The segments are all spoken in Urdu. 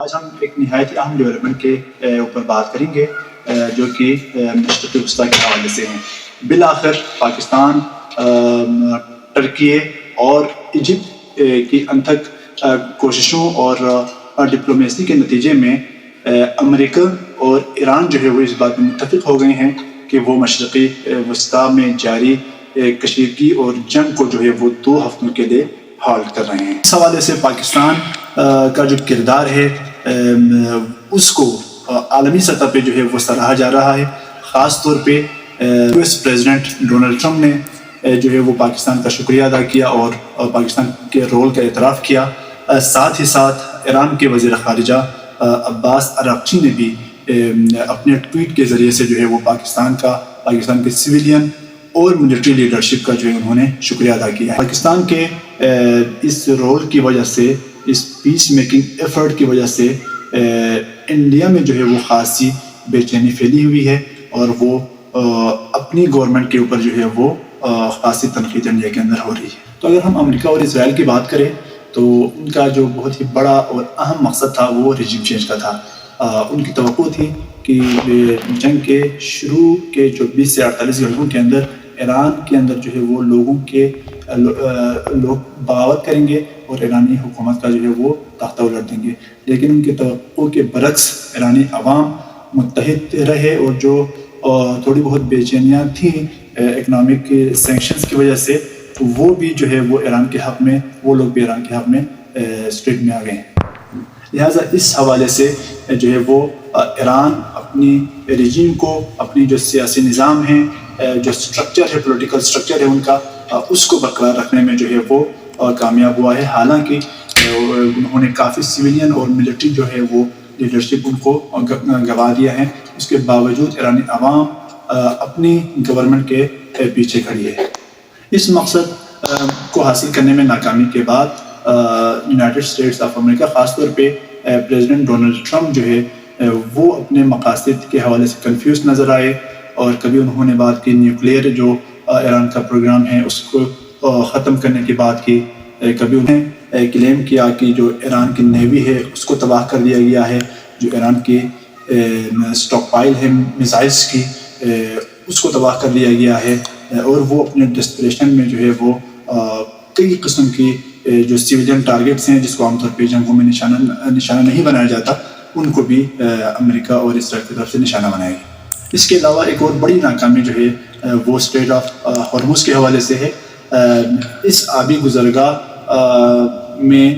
آج ہم ایک نہایت اہم ڈیولپمنٹ کے اوپر بات کریں گے جو کہ مشرق وسطیٰ کے حوالے سے ہیں۔ بالآخر پاکستان ترکی اور ایجپٹ کی انتھک کوششوں اور ڈپلومیسی کے نتیجے میں امریکہ اور ایران جو ہے وہ اس بات میں متفق ہو گئے ہیں کہ وہ مشرقی وسطیٰ میں جاری کشیدگی اور جنگ کو جو ہے وہ 2 ہفتوں کے لیے ہالٹ کر رہے ہیں۔ اس حوالے سے پاکستان کا جو کردار ہے اس کو عالمی سطح پہ جو ہے وہ سراہا جا رہا ہے۔ خاص طور پہ US پریزیڈنٹ ڈونلڈ ٹرمپ نے جو ہے وہ پاکستان کا شکریہ ادا کیا اور پاکستان کے رول کا اعتراف کیا۔ ساتھ ہی ساتھ ایران کے وزیر خارجہ عباس اراغچی نے بھی اپنے ٹویٹ کے ذریعے سے جو ہے وہ پاکستان کے سویلین اور ملٹری لیڈرشپ کا جو ہے انہوں نے شکریہ ادا کیا ہے۔ پاکستان کے اس رول کی وجہ سے، اس پیس میکنگ ایفرٹ کی وجہ سے انڈیا میں جو ہے وہ خاصی بے چینی پھیلی ہوئی ہے اور وہ اپنی گورنمنٹ کے اوپر جو ہے وہ خاصی تنقید انڈیا کے اندر ہو رہی ہے۔ تو اگر ہم امریکہ اور اسرائیل کی بات کریں تو ان کا جو بہت ہی بڑا اور اہم مقصد تھا وہ رجیم چینج کا تھا۔ ان کی توقع تھی کہ جنگ کے شروع کے 24 سے 48 گھنٹوں کے اندر ایران کے اندر جو ہے وہ لوگ بغاوت کریں گے اور ایرانی حکومت کا جو ہے وہ تختہ الٹ دیں گے، لیکن ان کے توقع کے برعکس ایرانی عوام متحد رہے اور جو تھوڑی بہت بے چینیاں تھیں اکنامک سینکشنز کی وجہ سے، وہ بھی جو ہے وہ ایران کے حق میں، وہ لوگ بھی ایران کے حق میں اسٹریٹ میں آ گئے ہیں۔ لہٰذا اس حوالے سے جو ہے وہ ایران اپنی رجیم کو، اپنی جو سیاسی نظام ہیں، جو سٹرکچر ہے، پولیٹیکل سٹرکچر ہے ان کا، اس کو برقرار رکھنے میں جو ہے وہ کامیاب ہوا ہے۔ حالانکہ انہوں نے کافی سویلین اور ملٹری جو ہے وہ لیڈرشپ ان کو گوا دیا ہے، اس کے باوجود ایرانی عوام اپنی گورنمنٹ کے پیچھے کھڑی ہے۔ اس مقصد کو حاصل کرنے میں ناکامی کے بعد یونائٹڈ اسٹیٹس آف امریکہ، خاص طور پہ پریزیڈنٹ ڈونلڈ ٹرمپ جو ہے وہ اپنے مقاصد کے حوالے سے کنفیوز نظر آئے، اور کبھی انہوں نے بات کی نیوکلیئر جو ایران کا پروگرام ہے اس کو ختم کرنے کی بات کی، کبھی انہیں کلیم کیا کہ جو ایران کی نیوی ہے اس کو تباہ کر دیا گیا ہے، جو ایران کی اسٹاک پائل ہے میزائلز کی اس کو تباہ کر دیا گیا ہے، اور وہ اپنے ڈسپریشن میں جو ہے وہ کئی قسم کی جو سویلین ٹارگیٹس ہیں جس کو عام طور پہ جنگوں میں نشانہ نہیں بنایا جاتا، ان کو بھی امریکہ اور اسرائیل کی طرف سے نشانہ بنایا گیا۔ اس کے علاوہ ایک اور بڑی ناکامی جو ہے وہ اسٹریٹ آف ہارموز کے حوالے سے ہے۔ اس آبی گزرگاہ میں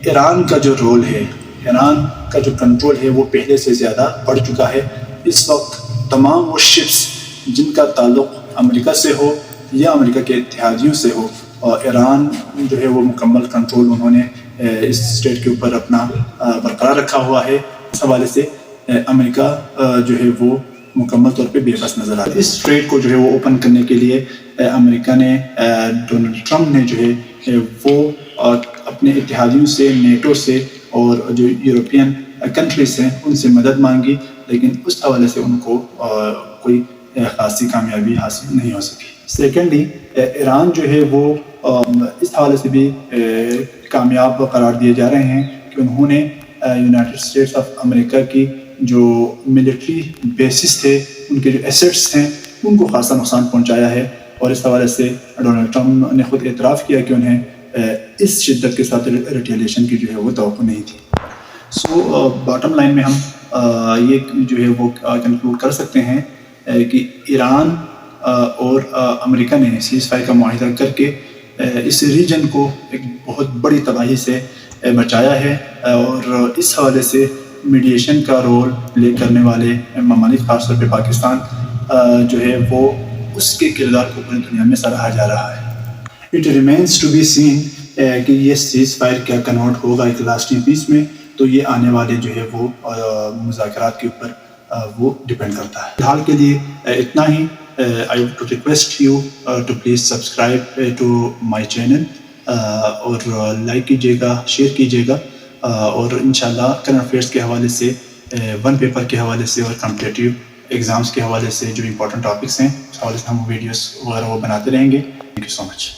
ایران کا جو رول ہے، ایران کا جو کنٹرول ہے وہ پہلے سے زیادہ بڑھ چکا ہے۔ اس وقت تمام وہ شپس جن کا تعلق امریکہ سے ہو یا امریکہ کے اتحادیوں سے ہو، ایران جو ہے وہ مکمل کنٹرول انہوں نے اس اسٹیٹ کے اوپر اپنا برقرار رکھا ہوا ہے۔ اس حوالے سے امریکہ جو ہے وہ مکمل طور پہ بے بس نظر آتا ہے۔ اس ٹریڈ کو جو ہے وہ اوپن کرنے کے لیے امریکہ نے، ڈونلڈ ٹرمپ نے جو ہے وہ اپنے اتحادیوں سے، نیٹو سے اور جو یورپین کنٹریز ہیں ان سے مدد مانگی، لیکن اس حوالے سے ان کو کوئی خاصی کامیابی حاصل نہیں ہو سکی۔ سیکنڈلی ایران جو ہے وہ اس حوالے سے بھی کامیاب قرار دیے جا رہے ہیں کہ انہوں نے یونائٹڈ اسٹیٹس آف امریکہ کی جو ملٹری بیسز تھے، ان کے جو ایسٹس ہیں ان کو خاصا نقصان پہنچایا ہے، اور اس حوالے سے ڈونلڈ ٹرمپ نے خود اعتراف کیا کہ انہیں اس شدت کے ساتھ ریٹیلیشن کی جو ہے وہ توقع نہیں تھی۔ سو باٹم لائن میں ہم یہ جو ہے وہ کنکلوڈ کر سکتے ہیں کہ ایران اور امریکہ نے سیز فائر کا معاہدہ کر کے اس ریجن کو ایک بہت بڑی تباہی سے بچایا ہے، اور اس حوالے سے میڈیشن کا رول پلے کرنے والے ممالک، خاص طور پہ پاکستان جو ہے وہ اس کے کردار کو پوری دنیا میں سراہا جا رہا ہے۔ It remains to be seen کہ یہ سیز فائر کیا کنورٹ ہوگا ایک لاسٹنگ پیس میں، تو یہ آنے والے جو ہے وہ مذاکرات کے اوپر وہ ڈپینڈ کرتا ہے۔ فی الحال کے لیے اتنا ہی۔ I would request you to please subscribe to my channel اور لائک کیجیے گا، شیئر کیجیے گا، اور انشاءاللہ کرنٹ افیئرس کے حوالے سے، ون پیپر کے حوالے سے اور کمپٹیٹیو ایگزامس کے حوالے سے جو امپورٹنٹ ٹاپکس ہیں اس حوالے سے ہم ویڈیوز وغیرہ وہ بناتے رہیں گے۔ Thank you so much.